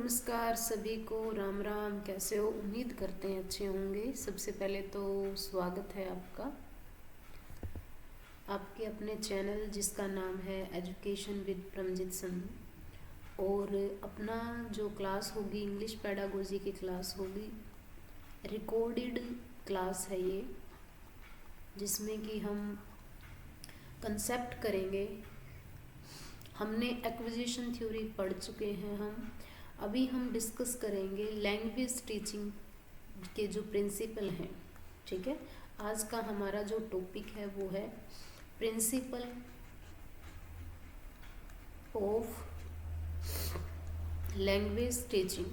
नमस्कार सभी को, राम राम। कैसे हो? उम्मीद करते हैं अच्छे होंगे। सबसे पहले तो स्वागत है आपका आपके अपने चैनल जिसका नाम है एजुकेशन विद प्रमजित संधू। और अपना जो क्लास होगी, इंग्लिश पेडागोजी की क्लास होगी, रिकॉर्डेड क्लास है ये, जिसमें कि हम कंसेप्ट करेंगे। हमने एक्विजिशन थ्योरी पढ़ चुके हैं। अभी हम डिस्कस करेंगे लैंग्वेज टीचिंग के जो प्रिंसिपल हैं। ठीक है, आज का हमारा जो टॉपिक है वो है principle of language teaching.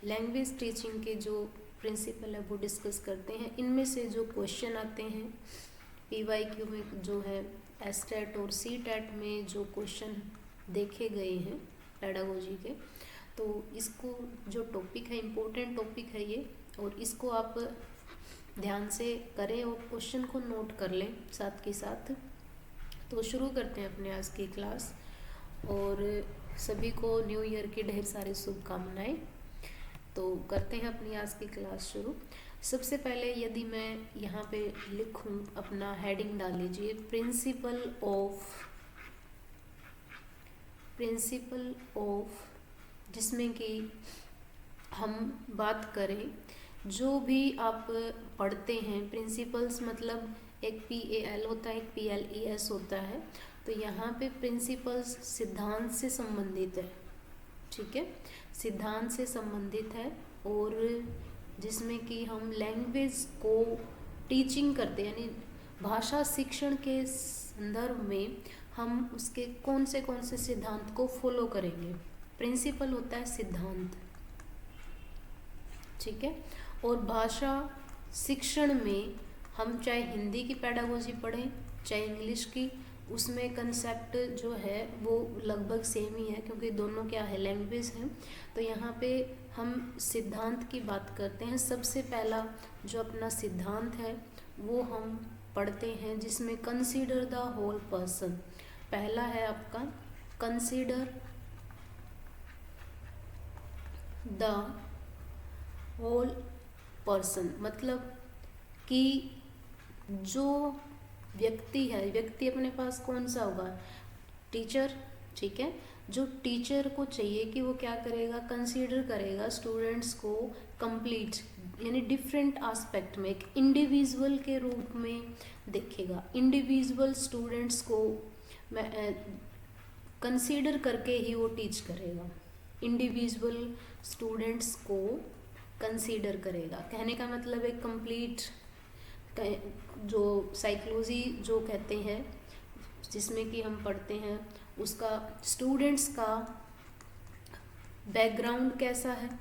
Language teaching के जो प्रिंसिपल है वो डिस्कस करते हैं। इनमें से जो क्वेश्चन आते हैं PYQ में, जो है एसटेट और CTET में जो क्वेश्चन देखे गए हैं पेडागोजी के, तो इसको जो टॉपिक है, इम्पोर्टेंट टॉपिक है ये, और इसको आप ध्यान से करें और क्वेश्चन को नोट कर लें साथ के साथ। तो शुरू करते हैं अपने आज की क्लास, और सभी को न्यू ईयर की ढेर सारी शुभकामनाएं। तो करते हैं अपनी आज की क्लास शुरू। सबसे पहले यदि मैं यहाँ पे लिखूँ, अपना हेडिंग डाल लीजिए, प्रिंसिपल ऑफ, जिसमें कि हम बात करें जो भी आप पढ़ते हैं। प्रिंसिपल्स मतलब एक PAL होता है, एक PLES होता है। तो यहाँ पे प्रिंसिपल्स सिद्धांत से संबंधित है। ठीक है, सिद्धांत से संबंधित है, और जिसमें कि हम लैंग्वेज को टीचिंग करते हैं, यानी भाषा शिक्षण के संदर्भ में हम उसके कौन से सिद्धांत को फॉलो करेंगे। प्रिंसिपल होता है सिद्धांत। ठीक है, और भाषा शिक्षण में हम चाहे हिंदी की पेडागोजी पढ़ें चाहे इंग्लिश की, उसमें कंसेप्ट जो है वो लगभग सेम ही है, क्योंकि दोनों क्या है, लैंग्वेज हैं। तो यहाँ पे हम सिद्धांत की बात करते हैं। सबसे पहला जो अपना सिद्धांत है वो हम पढ़ते हैं, जिसमें कंसीडर द होल पर्सन। पहला है आपका कंसीडर द होल पर्सन, मतलब कि जो व्यक्ति है, व्यक्ति अपने पास कौन सा होगा, टीचर। ठीक है, जो टीचर को चाहिए कि वो क्या करेगा, कंसीडर करेगा स्टूडेंट्स को कंप्लीट, यानी डिफरेंट एस्पेक्ट में, एक इंडिविजुअल के रूप में देखेगा। इंडिविजुअल स्टूडेंट्स को कंसीडर करके ही वो टीच करेगा। इंडिविजुअल स्टूडेंट्स को कंसीडर करेगा, कहने का मतलब एक कंप्लीट जो साइकोलॉजी जो कहते हैं, जिसमें कि हम पढ़ते हैं, उसका स्टूडेंट्स का बैकग्राउंड कैसा है,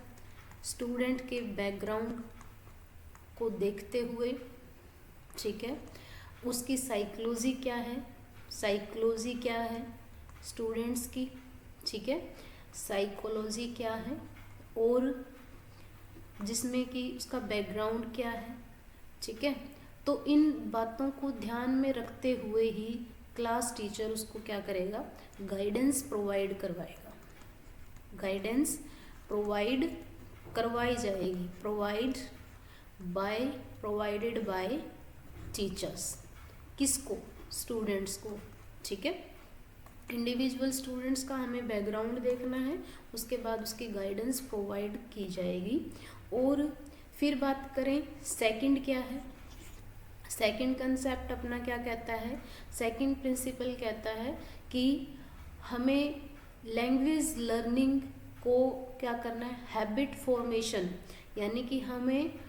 स्टूडेंट के बैकग्राउंड को देखते हुए, ठीक है, उसकी साइकोलॉजी क्या है स्टूडेंट्स की, ठीक है, साइकोलॉजी क्या है, और जिसमें कि उसका बैकग्राउंड क्या है। ठीक है, तो इन बातों को ध्यान में रखते हुए ही क्लास टीचर उसको क्या करेगा, गाइडेंस प्रोवाइड करवाएगा। गाइडेंस प्रोवाइड करवाई जाएगी, प्रोवाइडेड बाय टीचर्स। किसको, स्टूडेंट्स को। ठीक है, इंडिविजुअल स्टूडेंट्स का हमें बैकग्राउंड देखना है, उसके बाद उसकी गाइडेंस प्रोवाइड की जाएगी। और फिर बात करें सेकंड क्या है, सेकंड कंसेप्ट अपना क्या कहता है, सेकंड प्रिंसिपल कहता है कि हमें लैंग्वेज लर्निंग को क्या करना है, हैबिट फॉर्मेशन, यानी कि हमें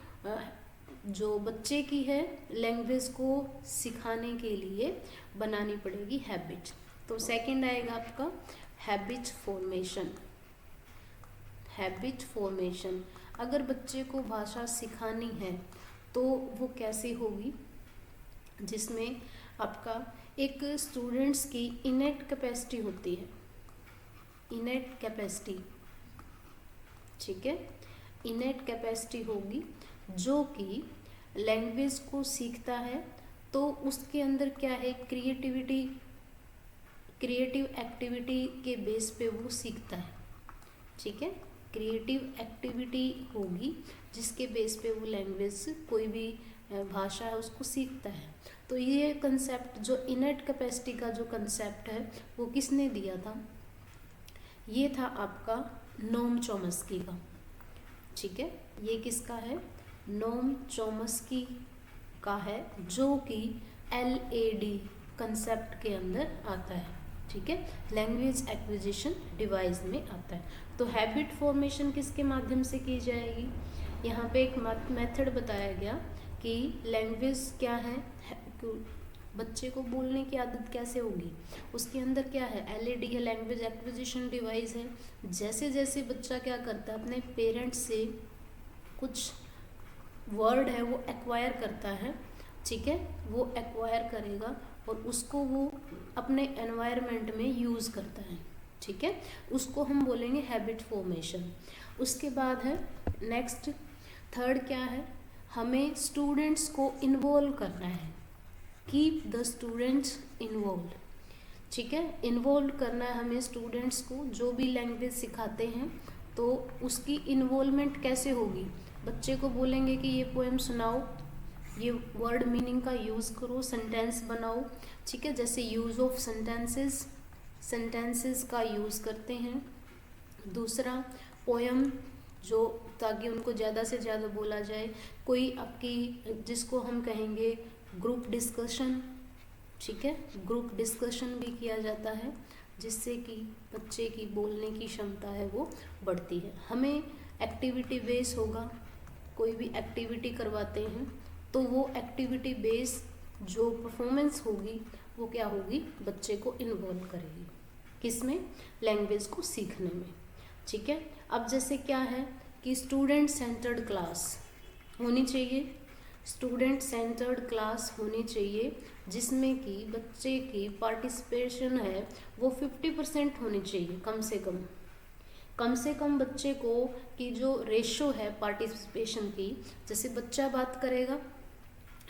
जो बच्चे की है लैंग्वेज को सिखाने के लिए बनानी पड़ेगी हैबिट। तो सेकंड आएगा आपका हैबिट फॉर्मेशन। अगर बच्चे को भाषा सिखानी है तो वो कैसे होगी, जिसमें आपका एक स्टूडेंट्स की इनेट कैपेसिटी होती है, इनेट कैपेसिटी। ठीक है, इनेट कैपेसिटी होगी जो कि लैंग्वेज को सीखता है, तो उसके अंदर क्या है, क्रिएटिविटी क्रिएटिव एक्टिविटी के बेस पे वो सीखता है, ठीक है। क्रिएटिव एक्टिविटी होगी जिसके बेस पे वो लैंग्वेज, कोई भी भाषा है उसको सीखता है। तो ये कंसेप्ट जो इनेट कैपेसिटी का जो कंसेप्ट है वो किसने दिया था? ये था आपका नोम चॉम्स्की का, ठीक है। ये किसका है? नोम चॉम्स्की का है, जो कि LAD कंसेप्ट के अंदर आता है, ठीक है। लैंग्वेज एक्विजिशन डिवाइस में आता है। तो हैबिट फॉर्मेशन किसके माध्यम से की जाएगी? यहाँ पे एक मेथड बताया गया कि लैंग्वेज क्या है, बच्चे को बोलने की आदत कैसे होगी, उसके अंदर क्या है? LAD है, लैंग्वेज एक्विजिशन डिवाइस है। जैसे जैसे बच्चा क्या करता है, अपने पेरेंट्स से कुछ वर्ड है वो एक्वायर करता है, ठीक है, वो एक्वायर करेगा और उसको वो अपने एनवायरनमेंट में यूज़ करता है, ठीक है, उसको हम बोलेंगे हैबिट फॉर्मेशन। उसके बाद है नेक्स्ट, थर्ड क्या है? हमें स्टूडेंट्स को इन्वॉल्व करना है, कीप द स्टूडेंट्स इन्वॉल्व, ठीक है। इन्वॉल्व करना है हमें स्टूडेंट्स को, जो भी लैंग्वेज सिखाते हैं तो उसकी इन्वॉल्वमेंट कैसे होगी? बच्चे को बोलेंगे कि ये पोएम सुनाओ, ये वर्ड मीनिंग का यूज़ करो, सेंटेंस बनाओ, ठीक है। जैसे यूज़ ऑफ सेंटेंसेस का यूज़ करते हैं। दूसरा पोएम, जो ताकि उनको ज़्यादा से ज़्यादा बोला जाए। कोई आपकी जिसको हम कहेंगे ग्रुप डिस्कशन, ठीक है, ग्रुप डिस्कशन भी किया जाता है, जिससे कि बच्चे की बोलने की क्षमता है वो बढ़ती है। हमें एक्टिविटी बेस होगा, कोई भी एक्टिविटी करवाते हैं तो वो एक्टिविटी बेस जो परफॉर्मेंस होगी वो क्या होगी? बच्चे को इन्वॉल्व करेगी, किसमें? लैंग्वेज को सीखने में, ठीक है। अब जैसे क्या है कि स्टूडेंट सेंटर्ड क्लास होनी चाहिए, स्टूडेंट सेंटर्ड क्लास होनी चाहिए, जिसमें कि बच्चे की पार्टिसिपेशन है वो 50% होनी चाहिए कम से कम बच्चे को की जो रेशो है पार्टिसिपेशन की, जैसे बच्चा बात करेगा,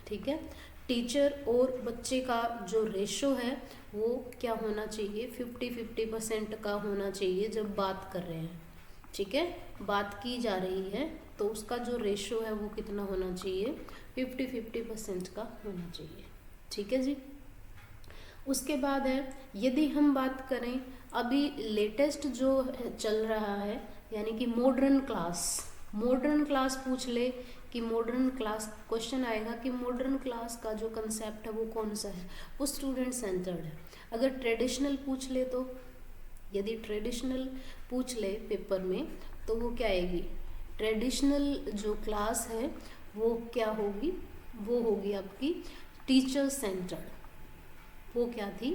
ठीक है, टीचर और बच्चे का जो रेशो है वो क्या होना चाहिए? 50-50% का होना चाहिए जब बात कर रहे हैं, ठीक है, बात की जा रही है तो उसका जो रेशो है वो कितना होना चाहिए? 50-50% का होना चाहिए, ठीक है जी। उसके बाद है, यदि हम बात करें अभी लेटेस्ट जो चल रहा है, यानी कि मॉडर्न क्लास पूछ ले कि मॉडर्न क्लास, क्वेश्चन आएगा कि मॉडर्न क्लास का जो कंसेप्ट है वो कौन सा है? वो स्टूडेंट सेंटर्ड है। अगर ट्रेडिशनल पूछ ले तो, यदि ट्रेडिशनल पूछ ले पेपर में तो वो क्या आएगी? ट्रेडिशनल जो क्लास है वो क्या होगी? वो होगी आपकी टीचर सेंटर्ड। वो क्या थी?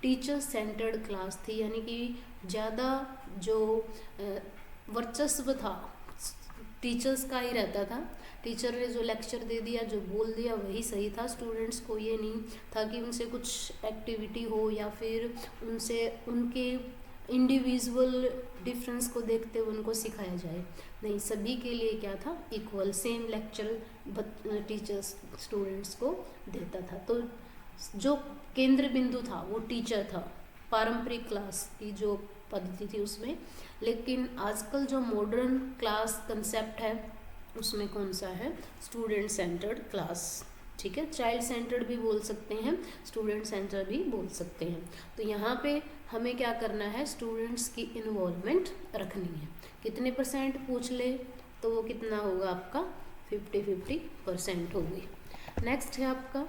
टीचर सेंटर्ड क्लास थी, यानी कि ज़्यादा जो वर्चस्व था टीचर्स का ही रहता था। टीचर ने जो लेक्चर दे दिया, जो बोल दिया वही सही था। स्टूडेंट्स को ये नहीं था कि उनसे कुछ एक्टिविटी हो या फिर उनसे उनके इंडिविजुअल डिफरेंस को देखते हुए उनको सिखाया जाए, नहीं, सभी के लिए क्या था? Equal, same lecture teachers students को देता था। तो जो केंद्र बिंदु था वो टीचर था, पारंपरिक क्लास की जो पद्धति थी उसमें। लेकिन आजकल जो मॉडर्न क्लास कंसेप्ट है उसमें कौन सा है? स्टूडेंट सेंटर्ड क्लास, ठीक है। चाइल्ड सेंटर्ड भी बोल सकते हैं, स्टूडेंट सेंटर भी बोल सकते हैं। तो यहाँ पे हमें क्या करना है? स्टूडेंट्स की इन्वॉल्वमेंट रखनी है। कितने % पूछ ले तो वो कितना होगा आपका? 50-50% होगी। नेक्स्ट है आपका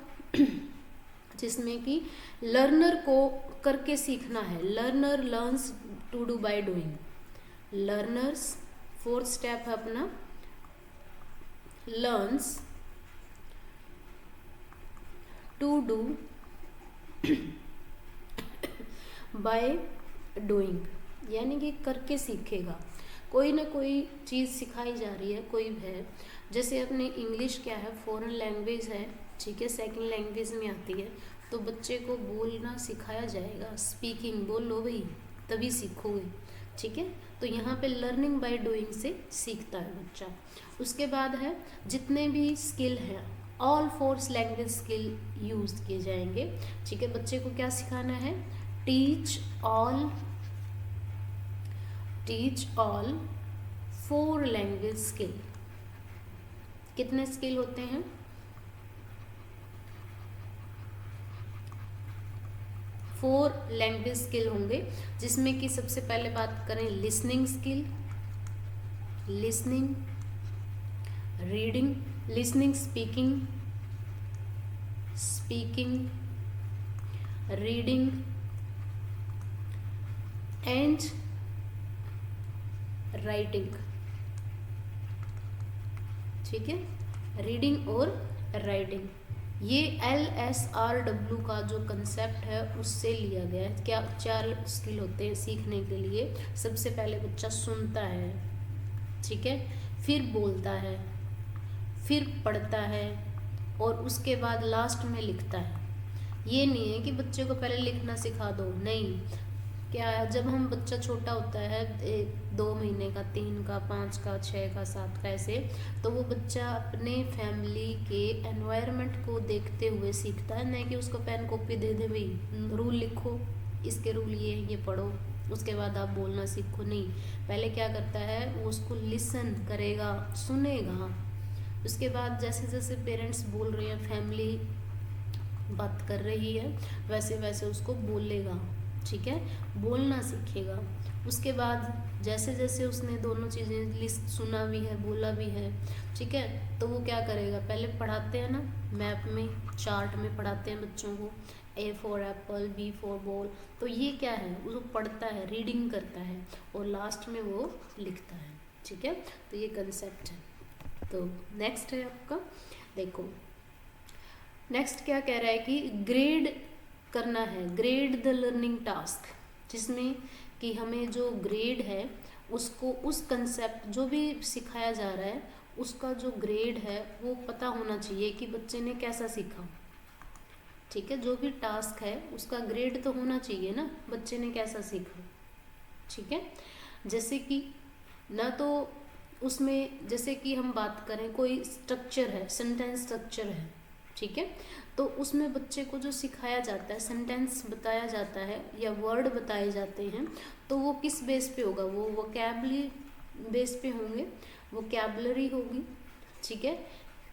जिसमें कि लर्नर को करके सीखना है। Learner learns to do by doing. Learners, fourth step है अपना, learns to do by doing, यानी कि करके सीखेगा। कोई ना कोई चीज़ सिखाई जा रही है, कोई है, जैसे अपने इंग्लिश क्या है? फॉरेन लैंग्वेज है, ठीक है, सेकंड लैंग्वेज में आती है, तो बच्चे को बोलना सिखाया जाएगा। स्पीकिंग बोलो भाई, तभी सीखोगे, ठीक है। तो यहाँ पे लर्निंग बाय डूइंग से सीखता है बच्चा। उसके बाद है जितने भी स्किल हैं, ऑल 4 लैंग्वेज स्किल यूज़ किए जाएंगे, ठीक है। बच्चे को क्या सिखाना है? Teach all 4 language skill. कितने स्किल होते हैं? 4 लैंग्वेज स्किल होंगे, जिसमें कि सबसे पहले बात करें listening skill, listening, reading, listening, speaking, reading and writing. ठीक है, रीडिंग और राइटिंग, ये LSRW का जो कंसेप्ट है उससे लिया गया है। क्या 4 स्किल होते हैं सीखने के लिए? सबसे पहले बच्चा सुनता है, ठीक है, फिर बोलता है, फिर पढ़ता है और उसके बाद लास्ट में लिखता है। ये नहीं है कि बच्चे को पहले लिखना सिखा दो, नहीं। क्या है, जब हम बच्चा छोटा होता है 2 महीने का, 3 का, 5 का, 6 का, 7 का, ऐसे, तो वो बच्चा अपने फैमिली के एनवायरनमेंट को देखते हुए सीखता है, नहीं कि उसको पेन कॉपी दे दे, भाई रूल लिखो, इसके रूल ये पढ़ो, उसके बाद आप बोलना सीखो। नहीं, पहले क्या करता है, वो उसको लिसन करेगा, सुनेगा, उसके बाद जैसे जैसे पेरेंट्स बोल रहे हैं, फैमिली बात कर रही है, वैसे वैसे उसको बोलेगा, ठीक है, बोलना सीखेगा। उसके बाद जैसे जैसे उसने दोनों चीज़ें लिस्ट सुना भी है, बोला भी है, ठीक है, तो वो क्या करेगा, पहले पढ़ाते हैं ना मैप में, चार्ट में पढ़ाते हैं बच्चों को, A for Apple, B for ball, तो ये क्या है, वो पढ़ता है, रीडिंग करता है और लास्ट में वो लिखता है। ठीक है, तो ये कंसेप्ट है। तो नेक्स्ट है आपका, देखो नेक्स्ट क्या कह रहा है कि ग्रेड करना है, ग्रेड द लर्निंग टास्क, जिसमें कि हमें जो ग्रेड है उसको, उस कंसेप्ट जो भी सिखाया जा रहा है उसका जो ग्रेड है वो पता होना चाहिए कि बच्चे ने कैसा सीखा। ठीक है, जो भी टास्क है उसका ग्रेड तो होना चाहिए ना, बच्चे ने कैसा सीखा। ठीक है, जैसे कि ना तो उसमें, जैसे कि हम बात करें कोई स्ट्रक्चर है, सेंटेंस स्ट्रक्चर है, ठीक है, तो उसमें बच्चे को जो सिखाया जाता है, सेंटेंस बताया जाता है या वर्ड बताए जाते हैं, तो वो किस बेस पे होगा, वो वोकैबुलरी बेस पे होंगे, वोकैबुलरी होगी। ठीक है,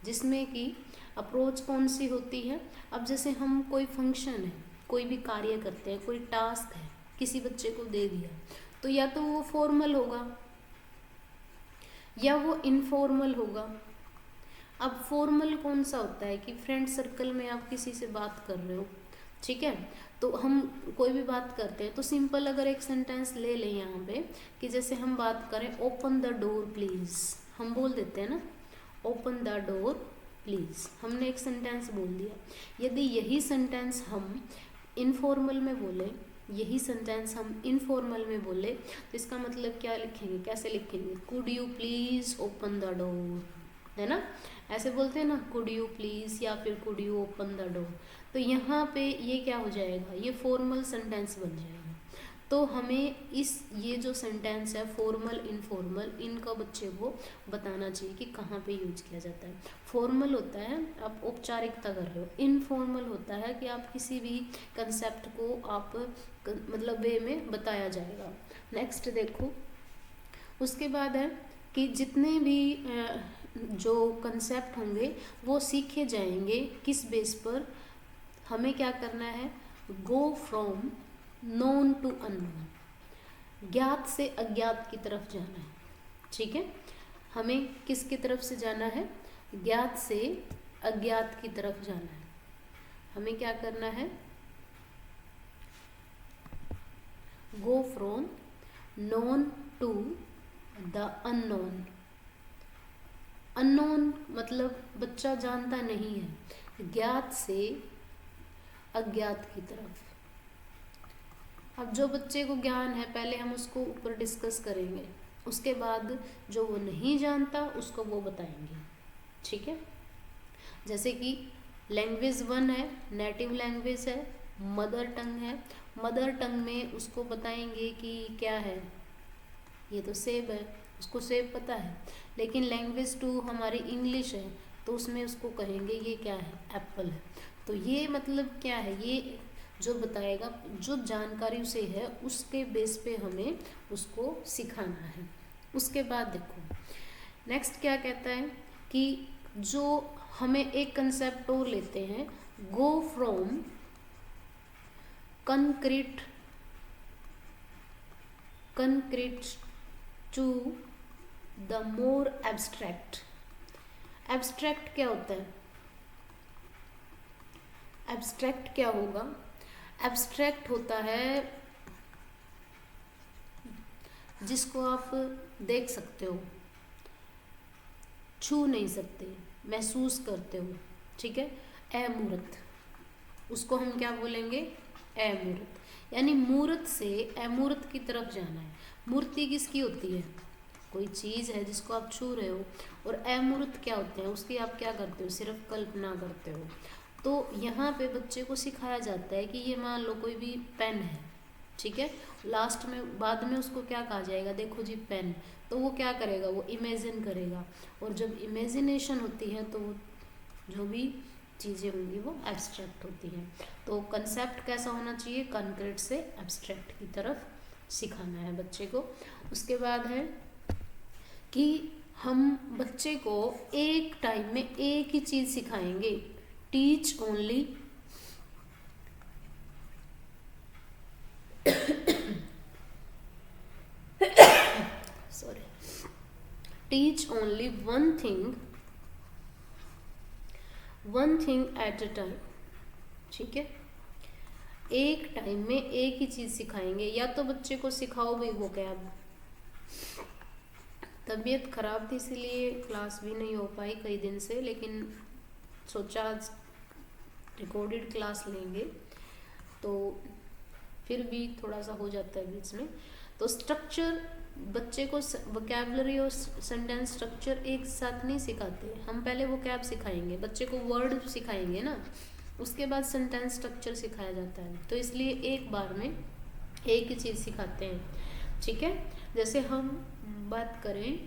जिसमें कि अप्रोच कौन सी होती है, अब जैसे हम कोई फंक्शन है, कोई भी कार्य करते हैं, कोई टास्क है, किसी बच्चे को दे दिया, तो या तो वो फॉर्मल होगा या वो इनफॉर्मल होगा। अब फॉर्मल कौन सा होता है कि फ्रेंड सर्कल में आप किसी से बात कर रहे हो, ठीक है, तो हम कोई भी बात करते हैं तो सिंपल अगर एक सेंटेंस ले लें यहाँ पे, कि जैसे हम बात करें ओपन द डोर प्लीज़, हम बोल देते हैं ना ओपन द डोर प्लीज़, हमने एक सेंटेंस बोल दिया। यदि यही सेंटेंस हम इनफॉर्मल में बोले, यही सेंटेंस हम इनफॉर्मल में बोले, तो इसका मतलब क्या लिखेंगे, कैसे लिखेंगे, could you please open the door, है ना, ऐसे बोलते हैं ना, कुड यू प्लीज़ या फिर could you open the door. तो यहाँ पे ये क्या हो जाएगा, ये फॉर्मल सेंटेंस बन जाएगा। तो हमें ये जो सेंटेंस है फॉर्मल इनफॉर्मल, इनका बच्चे को बताना चाहिए कि कहाँ पे यूज किया जाता है। फॉर्मल होता है आप औपचारिकता कर रहे हो, इनफॉर्मल होता है कि आप किसी भी कंसेप्ट को आप मतलब वे में बताया जाएगा। नेक्स्ट देखो, उसके बाद है कि जितने भी जो कंसेप्ट होंगे वो सीखे जाएंगे किस बेस पर, हमें क्या करना है, go from known to unknown, ज्ञात से अज्ञात की तरफ जाना है। ठीक है, हमें किसकी तरफ से जाना है, ज्ञात से अज्ञात की तरफ जाना है। हमें क्या करना है, go from known to the unknown. Unknown मतलब बच्चा जानता नहीं है, ज्ञात से अज्ञात की तरफ। अब जो बच्चे को ज्ञान है पहले हम उसको ऊपर डिस्कस करेंगे, उसके बाद जो वो नहीं जानता उसको वो बताएंगे। ठीक है, जैसे कि लैंग्वेज 1 है, नेटिव लैंग्वेज है, मदर टंग है, मदर टंग में उसको बताएंगे कि क्या है, ये तो सेब है, उसको सेब पता है। लेकिन लैंग्वेज 2 हमारी इंग्लिश है, तो उसमें उसको कहेंगे ये क्या है, एप्पल है। तो ये मतलब क्या है, ये जो बताएगा, जो जानकारी उसे है उसके बेस पे हमें उसको सिखाना है। उसके बाद देखो नेक्स्ट क्या कहता है कि जो हमें एक कंसेप्ट और लेते हैं, go from concrete to the more abstract. Abstract क्या होता है? एब्स्ट्रैक्ट क्या होगा? एब्स्ट्रैक्ट होता है जिसको आप देख सकते हो, छू नहीं सकते, महसूस करते हो, ठीक है। अमूर्त, उसको हम क्या बोलेंगे? अमूर्त। यानी मूर्त से अमूर्त की तरफ जाना है। मूर्ति किसकी होती है? कोई चीज़ है जिसको आप छू रहे हो। और अमूर्त क्या होते हैं? उसकी आप क्या करते हो? सिर्फ कल्पना करते हो। तो यहाँ पे बच्चे को सिखाया जाता है कि ये मान लो कोई भी पेन है, ठीक है, लास्ट में बाद में उसको क्या कहा जाएगा? देखो जी पेन। तो वो क्या करेगा? वो इमेजिन करेगा। और जब इमेजिनेशन होती है तो वो जो भी चीज़ें होंगी वो एब्स्ट्रैक्ट होती हैं। तो कंसेप्ट कैसा होना चाहिए? कंक्रीट से एब्स्ट्रैक्ट की तरफ सिखाना है बच्चे को। उसके बाद है कि हम बच्चे को एक टाइम में एक ही चीज़ सिखाएंगे। Teach only teach only one thing at a time, ठीक है। एक टाइम में एक ही चीज़ सिखाएंगे। या तो बच्चे को सिखाओ भाई वो क्या, तबीयत खराब थी इसीलिए क्लास भी नहीं हो पाई कई दिन से, लेकिन सोचा आज रिकॉर्डेड क्लास लेंगे तो फिर भी थोड़ा सा हो जाता है बीच में। तो स्ट्रक्चर बच्चे को वोकैबुलरी और सेंटेंस स्ट्रक्चर एक साथ नहीं सिखाते। हम पहले वोकैब सिखाएंगे, बच्चे को वर्ड सिखाएंगे ना, उसके बाद सेंटेंस स्ट्रक्चर सिखाया जाता है। तो इसलिए एक बार में एक ही चीज़ सिखाते हैं, ठीक है। जैसे हम बात करें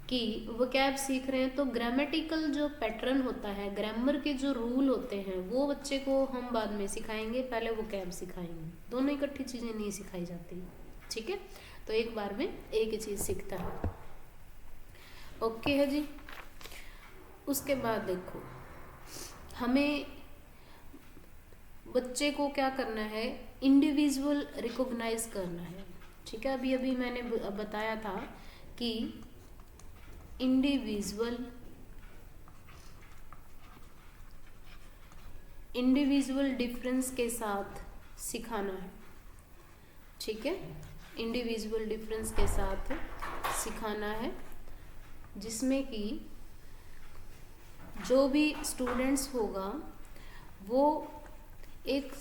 कि वोकैब सीख रहे हैं तो ग्रामेटिकल जो पैटर्न होता है, ग्रामर के जो रूल होते हैं वो बच्चे को हम बाद में सिखाएंगे, पहले वोकैब सिखाएंगे। दोनों इकट्ठी चीज़ें नहीं सिखाई जाती, ठीक है। तो एक बार में एक ही चीज़ सीखता है। ओके है जी। उसके बाद देखो हमें बच्चे को क्या करना है? इंडिविजुअल रिकॉग्नाइज करना है, ठीक है। अभी अभी मैंने बताया था कि इंडिविजुअल डिफरेंस के साथ सिखाना है, ठीक है। इंडिविजुअल डिफरेंस के साथ सिखाना है, जिसमें कि जो भी स्टूडेंट्स होगा वो एक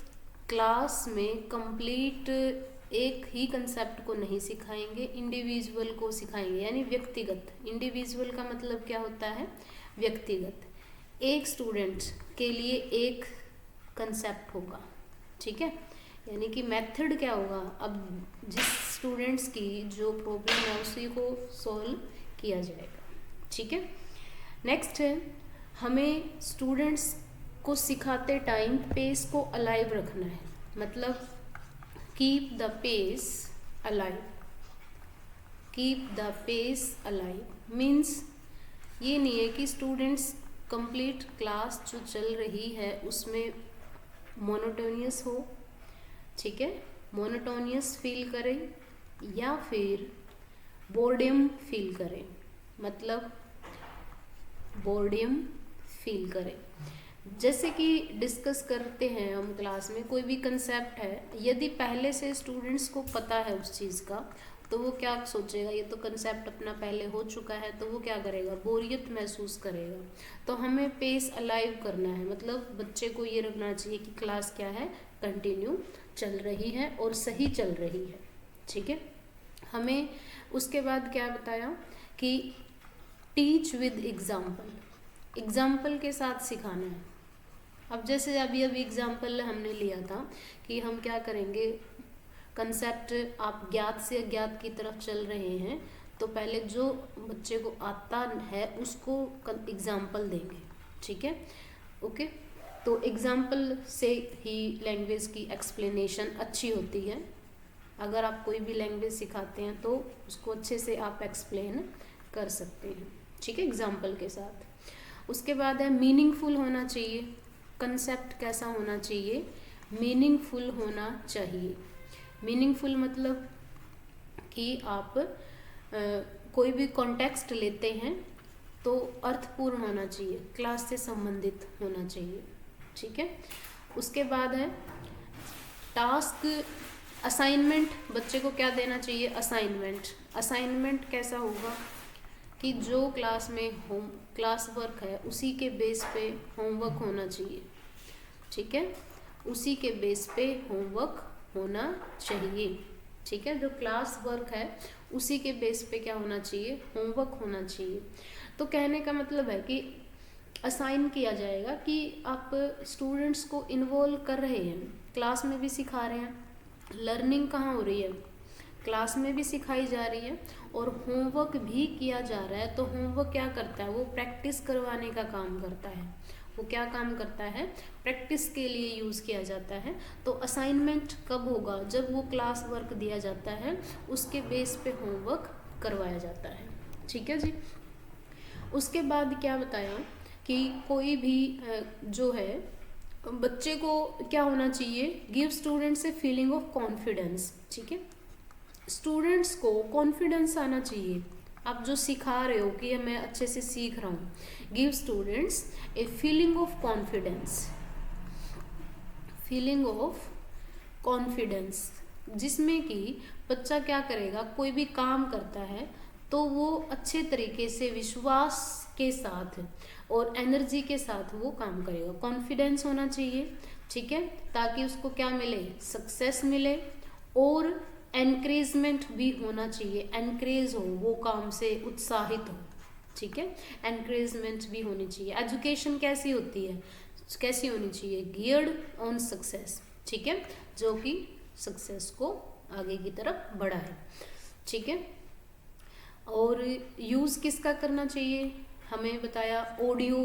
क्लास में कंप्लीट एक ही कंसेप्ट को नहीं सिखाएंगे, इंडिविजुअल को सिखाएंगे, यानी व्यक्तिगत। इंडिविजुअल का मतलब क्या होता है? व्यक्तिगत। एक स्टूडेंट के लिए एक कंसेप्ट होगा, ठीक है। यानी कि मेथड क्या होगा? अब जिस स्टूडेंट्स की जो प्रॉब्लम है उसी को सॉल्व किया जाएगा, ठीक है। नेक्स्ट है हमें स्टूडेंट्स को सिखाते टाइम पेस को अलाइव रखना है। मतलब keep the pace alive. Keep the pace alive means ये नहीं है कि स्टूडेंट्स कंप्लीट क्लास जो चल रही है उसमें मोनोटोनियस हो, ठीक है, मोनोटोनियस फील करें या फिर बोर्डियम फील करें। मतलब बोर्डियम फील करें। जैसे कि डिस्कस करते हैं हम क्लास में, कोई भी कंसेप्ट है, यदि पहले से स्टूडेंट्स को पता है उस चीज़ का तो वो क्या सोचेगा? ये तो कंसेप्ट अपना पहले हो चुका है, तो वो क्या करेगा? बोरियत महसूस करेगा। तो हमें पेस अलाइव करना है। मतलब बच्चे को ये रखना चाहिए कि क्लास क्या है? कंटिन्यू चल रही है और सही चल रही है, ठीक है। हमें उसके बाद क्या बताया कि टीच विद एग्जाम्पल। एग्जाम्पल के साथ सिखाना है। अब जैसे अभी एग्जाम्पल हमने लिया था कि हम क्या करेंगे, कंसेप्ट आप ज्ञात से अज्ञात की तरफ चल रहे हैं तो पहले जो बच्चे को आता है उसको एग्जाम्पल देंगे, ठीक है। ओके, तो एग्जाम्पल से ही लैंग्वेज की एक्सप्लेनेशन अच्छी होती है। अगर आप कोई भी लैंग्वेज सिखाते हैं तो उसको अच्छे से आप एक्सप्लेन कर सकते हैं, ठीक है, एग्जाम्पल के साथ। उसके बाद है मीनिंगफुल होना चाहिए। कंसेप्ट कैसा होना चाहिए? मीनिंगफुल होना चाहिए। मीनिंगफुल मतलब कि आप कोई भी कॉन्टेक्स्ट लेते हैं तो अर्थपूर्ण होना चाहिए, क्लास से संबंधित होना चाहिए, ठीक है। उसके बाद है टास्क असाइनमेंट। बच्चे को क्या देना चाहिए? असाइनमेंट। असाइनमेंट कैसा होगा कि जो क्लास में क्लास वर्क है उसी के बेस पे होमवर्क होना चाहिए, ठीक है, उसी के बेस पे होमवर्क होना चाहिए, ठीक है। जो क्लास वर्क है उसी के बेस पे क्या होना चाहिए? होमवर्क होना चाहिए। तो कहने का मतलब है कि असाइन किया जाएगा कि आप स्टूडेंट्स को इन्वॉल्व कर रहे हैं, क्लास में भी सिखा रहे हैं। लर्निंग कहाँ हो रही है? क्लास में भी सिखाई जा रही है और होमवर्क भी किया जा रहा है। तो होमवर्क क्या करता है? वो प्रैक्टिस करवाने का काम करता है। वो क्या काम करता है? प्रैक्टिस के लिए यूज़ किया जाता है। तो असाइनमेंट कब होगा? जब वो क्लास वर्क दिया जाता है उसके बेस पे होमवर्क करवाया जाता है, ठीक है जी। उसके बाद क्या बताया कि कोई भी जो है बच्चे को क्या होना चाहिए? Give students a feeling of confidence, ठीक है। स्टूडेंट्स को कॉन्फिडेंस आना चाहिए। आप जो सिखा रहे हो कि मैं अच्छे से सीख रहा हूँ। Give students a feeling of confidence, feeling of confidence, जिसमें कि बच्चा क्या करेगा? कोई भी काम करता है तो वो अच्छे तरीके से विश्वास के साथ और एनर्जी के साथ वो काम करेगा। कॉन्फिडेंस होना चाहिए, ठीक है, ताकि उसको क्या मिले? सक्सेस मिले। और एनकरेजमेंट भी होना चाहिए, एनकरेज हो, वो काम से उत्साहित हो, ठीक है, एनकरेजमेंट भी होनी चाहिए। एजुकेशन कैसी होती है? कैसी होनी चाहिए? गियर्ड ऑन सक्सेस, ठीक है, जो कि सक्सेस को आगे की तरफ बढ़ाए, ठीक है। और यूज़ किसका करना चाहिए? हमें बताया ऑडियो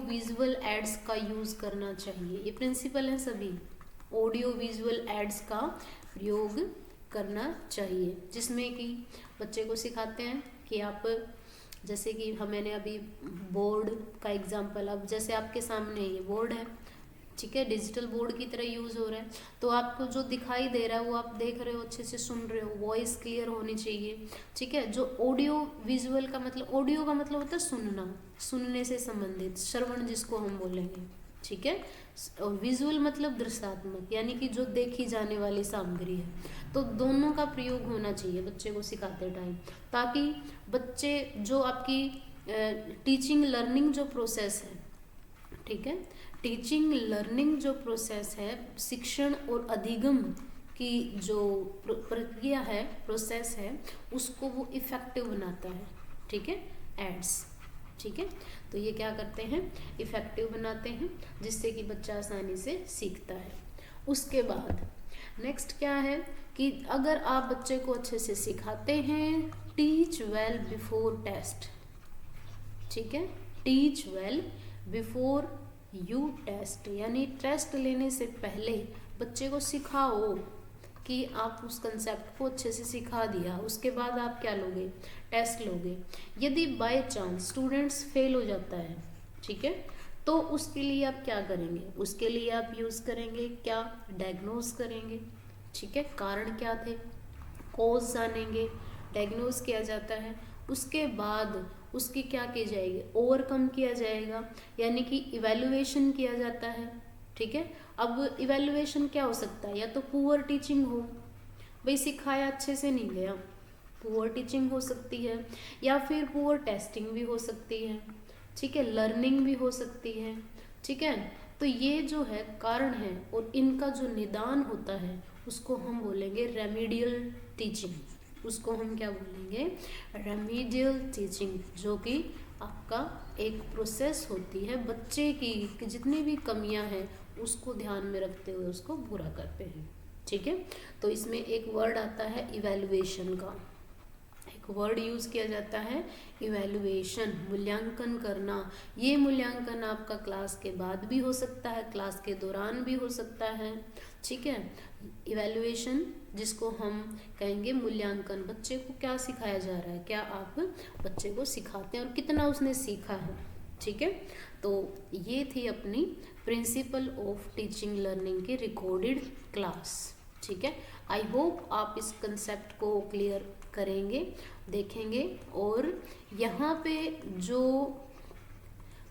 विजुअल एड्स का यूज़ करना चाहिए। ये प्रिंसिपल है सभी। ऑडियो विजुअल एड्स का प्रयोग करना चाहिए, जिसमें कि बच्चे को सिखाते हैं कि आप जैसे कि मैंने अभी बोर्ड का एग्जांपल, अब जैसे आपके सामने ये बोर्ड है, ठीक है, डिजिटल बोर्ड की तरह यूज़ हो रहा है। तो आपको जो दिखाई दे रहा है वो आप देख रहे हो, अच्छे से सुन रहे हो, वॉइस क्लियर होनी चाहिए, ठीक है। जो ऑडियो विजुअल का मतलब, ऑडियो का मतलब होता है सुनना, सुनने से संबंधित, श्रवण जिसको हम बोलेंगे, ठीक है। और विजुअल मतलब दृश्यात्मक, यानी कि जो देखी जाने वाली सामग्री है। तो दोनों का प्रयोग होना चाहिए बच्चे को सिखाते टाइम, ताकि बच्चे जो आपकी टीचिंग लर्निंग जो प्रोसेस है, ठीक है, टीचिंग लर्निंग जो प्रोसेस है, शिक्षण और अधिगम की जो प्रक्रिया है, प्रोसेस है, उसको वो इफ़ेक्टिव बनाता है, ठीक है, एड्स, ठीक है। तो ये क्या करते हैं? इफ़ेक्टिव बनाते हैं, जिससे कि बच्चा आसानी से सीखता है। उसके बाद नेक्स्ट क्या है कि अगर आप बच्चे को अच्छे से सिखाते हैं, टीच वेल बिफोर टेस्ट, ठीक है, teach well before you test, यानी टेस्ट लेने से पहले बच्चे को सिखाओ कि आप उस कंसेप्ट को अच्छे से सिखा दिया, उसके बाद आप क्या लोगे? टेस्ट लोगे। यदि बाय चांस स्टूडेंट्स फेल हो जाता है, ठीक है, तो उसके लिए आप क्या करेंगे? उसके लिए आप यूज़ करेंगे क्या? डायग्नोज करेंगे, ठीक है, कारण क्या थे, कॉज जानेंगे, डायग्नोज किया जाता है। उसके बाद उसकी क्या की जाएगी? ओवरकम किया जाएगा, यानी कि इवैल्यूएशन किया जाता है, ठीक है। अब इवैल्यूएशन क्या हो सकता है? या तो पुअर टीचिंग हो, भाई सिखाया अच्छे से नहीं गया, पुअर टीचिंग हो सकती है, या फिर पुअर टेस्टिंग भी हो सकती है, ठीक है, लर्निंग भी हो सकती है, ठीक है। तो ये जो है कारण है, और इनका जो निदान होता है उसको हम बोलेंगे रेमेडियल टीचिंग, उसको हम क्या बोलेंगे? रेमेडियल टीचिंग, जो कि आपका एक प्रोसेस होती है बच्चे की कि जितनी भी कमियां हैं उसको ध्यान में रखते हुए उसको पूरा करते हैं, ठीक है। तो इसमें एक वर्ड आता है इवैल्यूएशन का, एक एक वर्ड यूज़ किया जाता है इवैल्यूएशन, मूल्यांकन करना। ये मूल्यांकन आपका क्लास के बाद भी हो सकता है, क्लास के दौरान भी हो सकता है, ठीक है। इवैल्यूएशन जिसको हम कहेंगे मूल्यांकन, बच्चे को क्या सिखाया जा रहा है, क्या आप बच्चे को सिखाते हैं और कितना उसने सीखा है, ठीक है। तो ये थी अपनी प्रिंसिपल ऑफ टीचिंग लर्निंग की रिकॉर्डेड क्लास, ठीक है। आई होप आप इस कंसेप्ट को क्लियर करेंगे, देखेंगे। और यहाँ पे जो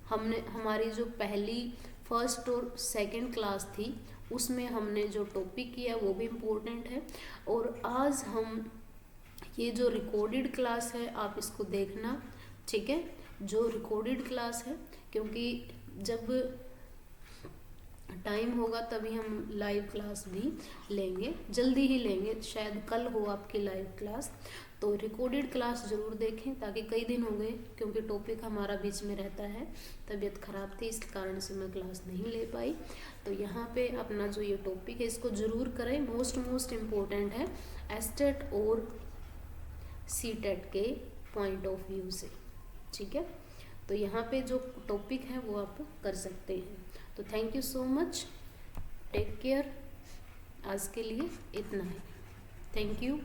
हमारी जो पहली फर्स्ट और सेकंड क्लास थी उसमें हमने जो टॉपिक किया वो भी इम्पोर्टेंट है। और आज हम ये जो रिकॉर्डेड क्लास है आप इसको देखना, ठीक है, जो रिकॉर्डेड क्लास है, क्योंकि जब टाइम होगा तभी हम लाइव क्लास भी लेंगे, जल्दी ही लेंगे, शायद कल हो आपकी लाइव क्लास। तो रिकॉर्डेड क्लास ज़रूर देखें, ताकि कई दिन हो गए क्योंकि टॉपिक हमारा बीच में रहता है, तबीयत ख़राब थी इस कारण से मैं क्लास नहीं ले पाई। तो यहाँ पे अपना जो ये टॉपिक है इसको ज़रूर करें, मोस्ट इम्पोर्टेंट है एस्टेट और सीटेट के पॉइंट ऑफ व्यू से, ठीक है। तो यहाँ पे जो टॉपिक है वो आप कर सकते हैं। तो thank you so much, take care. आज के लिए इतना ही, थैंक यू।